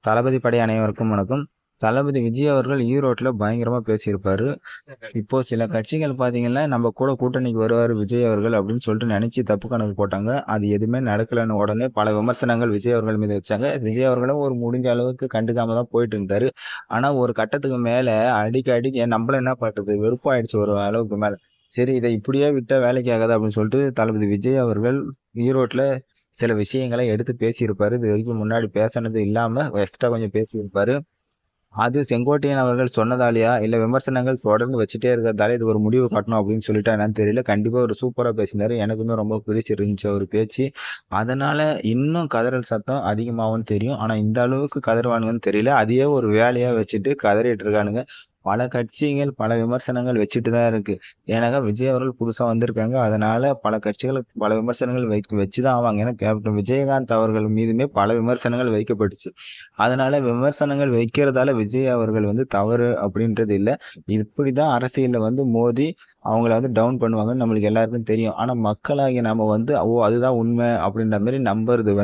தளபதி படை அனைவருக்கும் வணக்கம். தளபதி விஜய் அவர்கள் ஈரோட்டில் பயங்கரமாக பேசியிருப்பாரு. இப்போ சில கட்சிகள் பார்த்தீங்கன்னா நம்ம கூட கூட்டணிக்கு வருவார் விஜய் அவர்கள் அப்படின்னு சொல்லிட்டு நினைச்சு தப்பு கணக்கு போட்டாங்க. அது எதுவுமே நடக்கலன்னு உடனே பல விமர்சனங்கள் விஜய் அவர்கள் மீது வச்சாங்க. விஜய் அவர்களும் ஒரு முடிஞ்ச அளவுக்கு கண்டுக்காம தான் போயிட்டு இருந்தாரு. ஆனால் ஒரு கட்டத்துக்கு மேலே அடிக்க நம்மள என்ன பண்ணுறது வெறுப்பாயிடுச்சு ஒரு அளவுக்கு மேலே. சரி இதை இப்படியே விட்டால் வேலைக்கு ஆகாது அப்படின்னு சொல்லிட்டு தளபதி விஜய் அவர்கள் ஈரோட்டில் சில விஷயங்களை எடுத்து பேசியிருப்பாரு. இது வரைக்கும் முன்னாடி பேசினது இல்லாமல் எக்ஸ்ட்ரா கொஞ்சம் பேசியிருப்பாரு. அது செங்கோட்டையன் அவர்கள் சொன்னதாலயா இல்லை விமர்சனங்கள் தொடர்ந்து வச்சுட்டே இருக்கிறதால இது ஒரு முடிவு காட்டணும் அப்படின்னு சொல்லிட்டா என்னன்னு தெரியல. கண்டிப்பாக ஒரு சூப்பராக பேசினார். எனக்குமே ரொம்ப பிடிச்சிருந்துச்சு அவர் பேச்சு. அதனால் இன்னும் கதறல் சத்தம் அதிகமாகும்னு தெரியும். ஆனால் இந்த அளவுக்கு கதறுவானுங்கன்னு தெரியல. அதையே ஒரு வேலையாக வச்சுட்டு கதறிட்டு இருக்கானுங்க. பல கட்சிகள் பல விமர்சனங்கள் வச்சுட்டு தான் இருக்கு. ஏன்னாக்கா விஜய் அவர்கள் புதுசாக வந்திருக்காங்க. அதனால பல கட்சிகள் பல விமர்சனங்கள் வச்சு தான் ஆவாங்க. ஏன்னா கேப்டன் விஜயகாந்த் அவர்கள் மீதுமே பல விமர்சனங்கள் வைக்கப்பட்டுச்சு. அதனால விமர்சனங்கள் வைக்கிறதால விஜய் அவர்கள் தவறு அப்படின்றது இல்லை. இப்படி தான் அரசியலில் மோதி அவங்கள டவுன் பண்ணுவாங்கன்னு நம்மளுக்கு எல்லாருக்கும் தெரியும். ஆனால் மக்களாகிய நம்ம ஓ அதுதான் உண்மை அப்படின்ற மாதிரி நம்புறது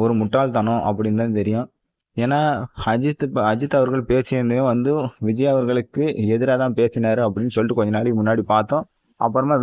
ஒரு முட்டாள்தனம் அப்படின்னு தான் தெரியும். ஏன்னா அஜித் அவர்கள் பேசியதையும் விஜய் அவர்களுக்கு எதிராக தான் பேசினாரு அப்படின்னு சொல்லிட்டு கொஞ்ச நாளைக்கு முன்னாடி பார்த்தோம். அப்புறமா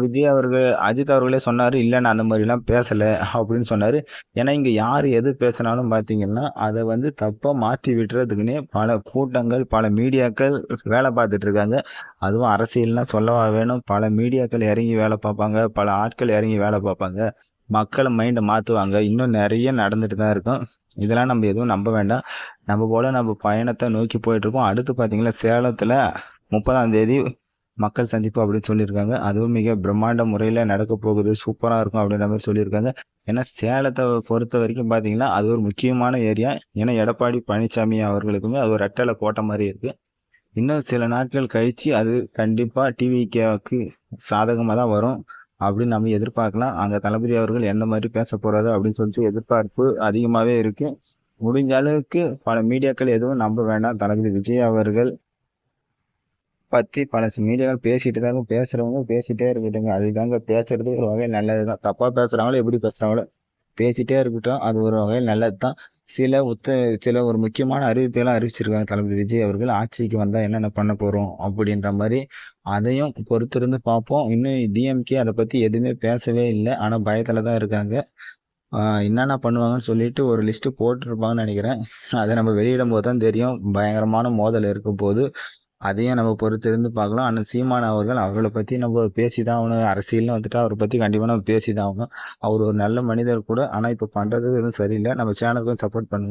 அஜித் அவர்களே சொன்னார், இல்லை நான் அந்த மாதிரிலாம் பேசலை அப்படின்னு சொன்னார். ஏன்னா இங்கே யார் எது பேசினாலும் பார்த்தீங்கன்னா அதை தப்பாக மாற்றி விட்டுறதுக்குன்னே பல கூட்டங்கள் பல மீடியாக்கள் வேலை பார்த்துட்டு இருக்காங்க. அதுவும் அரசியல்னால் சொல்லவா வேணும். பல மீடியாக்கள் இறங்கி வேலை பார்ப்பாங்க, பல ஆட்கள் இறங்கி வேலை பார்ப்பாங்க, மக்களை மைண்டை மாற்றுவாங்க. இன்னும் நிறைய நடந்துட்டு தான் இருக்கும். இதெல்லாம் நம்ம எதுவும் நம்ப வேண்டாம். நம்ம பயணத்தை நோக்கி போயிட்டுருக்கோம். அடுத்து பார்த்தீங்கன்னா சேலத்தில் 30ஆம் தேதி மக்கள் சந்திப்பு அப்படின்னு சொல்லியிருக்காங்க. அதுவும் மிக பிரம்மாண்ட முறையில் நடக்க போகுது, சூப்பராக இருக்கும் அப்படின்ற மாதிரி சொல்லியிருக்காங்க. ஏன்னா சேலத்தை பொறுத்த வரைக்கும் பார்த்தீங்கன்னா அது ஒரு முக்கியமான ஏரியா. ஏன்னா எடப்பாடி பழனிசாமி அவர்களுக்குமே அது ஒரு ரெட்டலை போட்ட மாதிரி இருக்குது. இன்னும் சில நாட்கள் கழித்து அது கண்டிப்பாக டிவிகேவுக்கு சாதகமாக தான் வரும் அப்படின்னு நம்ம எதிர்பார்க்கலாம். அங்கே தளபதி அவர்கள் எந்த மாதிரி பேச போகிறாரு அப்படின்னு சொல்லிட்டு எதிர்பார்ப்பு அதிகமாகவே இருக்குது. முடிஞ்ச அளவுக்கு பல மீடியாக்கள் எதுவும் நம்ப வேண்டாம். தளபதி விஜய் அவர்கள் பற்றி பல மீடியாக்கள் பேசிட்டு தாங்க, பேசுகிறவங்க பேசிகிட்டே இருக்கட்டுங்க. அதுதாங்க பேசுறது ஒரு வகையில் நல்லது தான். தப்பாக பேசுகிறாங்களோ எப்படி பேசுகிறாங்களோ பேசிகிட்டே இருக்கட்டும். அது ஒரு வகையில் நல்லது தான். சில ஒரு முக்கியமான அறிவிப்பெல்லாம் அறிவிச்சிருக்காங்க தளபதி விஜய் அவர்கள். ஆட்சிக்கு வந்தால் என்னென்ன பண்ண போகிறோம் அப்படின்ற மாதிரி. அதையும் பொறுத்திருந்து பார்ப்போம். இன்னும் டிஎம்கே அதை பற்றி எதுவுமே பேசவே இல்லை. ஆனால் பயத்தில் தான் இருக்காங்க. என்னென்ன பண்ணுவாங்கன்னு சொல்லிட்டு ஒரு லிஸ்ட்டு போட்டிருப்பாங்கன்னு நினைக்கிறேன். அதை நம்ம வெளியிடும் போது தான் தெரியும். பயங்கரமான மோதல் இருக்கும் போது அதையும் நம்ம பொறுத்திருந்து பார்க்கலாம். ஆனால் சீமான் அவர்களை பற்றி நம்ம பேசி தான் ஆகணும். அரசியல்னு அவரை பற்றி கண்டிப்பாக நம்ம பேசி தான் ஆகணும். அவர் ஒரு நல்ல மனிதர் கூட. ஆனால் இப்போ பண்ணுறது எதுவும் சரியில்லை. நம்ம சேனலுக்கும் சப்போர்ட் பண்ணுங்க.